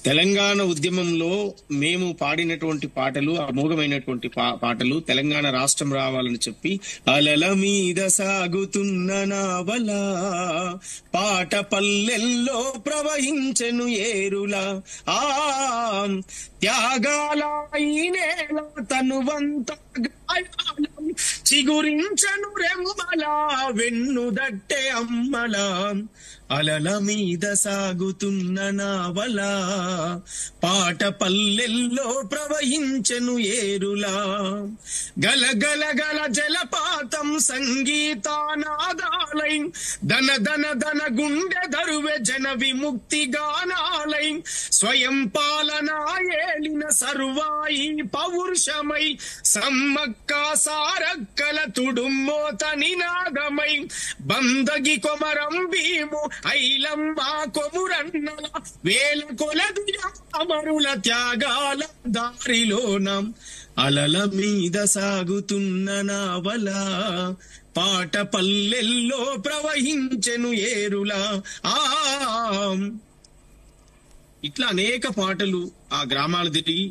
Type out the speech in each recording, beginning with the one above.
తెలంగాణ ఉద్యమంలో మేము పాడినటువంటి పాటలు అమోఘమైనటువంటి పాటలు. తెలంగాణ రాష్ట్రం రావాలని చెప్పి అలల మీద సాగుతున్న నావల పాట పల్లెల్లో ప్రవహించెను ఏరులా. ఆ త్యాగాల ఈ నేల తనువంత గాయాలం చిగురించను రెమ్మలా వెన్నుదట్టే అమ్మలా. అలల మీద సాగుతున్న నావల పాట పల్లెల్లో ప్రవహించెను ఏరులా. గల గల గల జలపాతం సంగీతానాదాలై ధన ధన ధన గుండె దరువె జన విముక్తి గానాలై స్వయం పాలన ఏలిన సర్వాయి పౌరుషమై సమ్మక్క సారక్కల తుడుమ్మోత నినాదమై బందగి కొమరం భీము ఐలమ్మ కొమురన్నల వేల కొలది అమరుల త్యాగాల దారిలోన అలల మీద సాగుతున్న నావల పాట పల్లెల్లో ప్రవహించెను ఏరులా. ఇట్లా అనేక పాటలు ఆ గ్రామాలు తిరిగి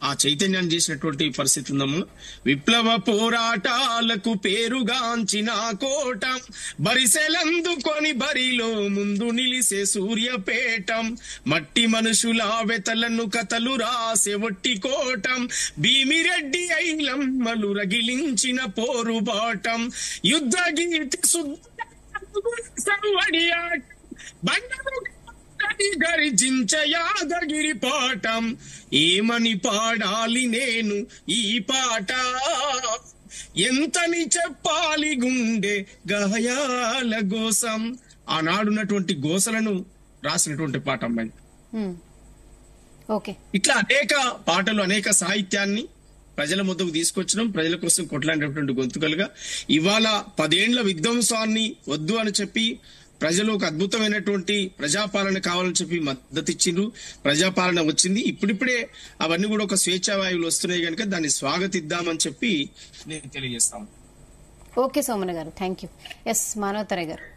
ఆ చైతన్యాన్ని చేసినటువంటి పరిస్థితి ఉందమ్మా. విప్లవ పోరాటాలకు పేరుగాంచిన కోట బరిసెలందుకొని బరిలో ముందు నిలిసే సూర్యపేటం. మట్టి మనుషుల వెతలను కథలు రాసే ఒట్టి కోటం. భీమిరెడ్డి ఐలమ్మలు రగిలించిన పోరుబాటం. యుద్ధ గీతి గరిజించ యాదగిరి పాఠం. ఏమని పాడాలి నేను ఈ పాట, ఎంతని చెప్పాలి గుండె గాయాల గోసం. ఆనాడున్నటువంటి గోసలను రాసినటువంటి పాట అమ్మాయి. ఇట్లా అనేక పాటలు అనేక సాహిత్యాన్ని ప్రజల ముందుకు తీసుకొచ్చడం, ప్రజల కోసం కొట్లాడినటువంటి గొంతుకలుగా ఇవాళ 10 ఏండ్ల విధ్వంసాన్ని వద్దు అని చెప్పి ప్రజలు ఒక అద్భుతమైనటువంటి ప్రజాపాలన కావాలని చెప్పి మద్దతు ఇచ్చిండ్రు. ప్రజాపాలన వచ్చింది. ఇప్పుడిప్పుడే అవన్నీ కూడా ఒక స్వేచ్ఛావాయువులు వస్తున్నాయి కనుక దాన్ని స్వాగతిద్దామని చెప్పి నేను తెలియజేస్తాను. ఓకే సోమన్న గారు, థ్యాంక్ యూ. ఎస్ మానవతరే గారు.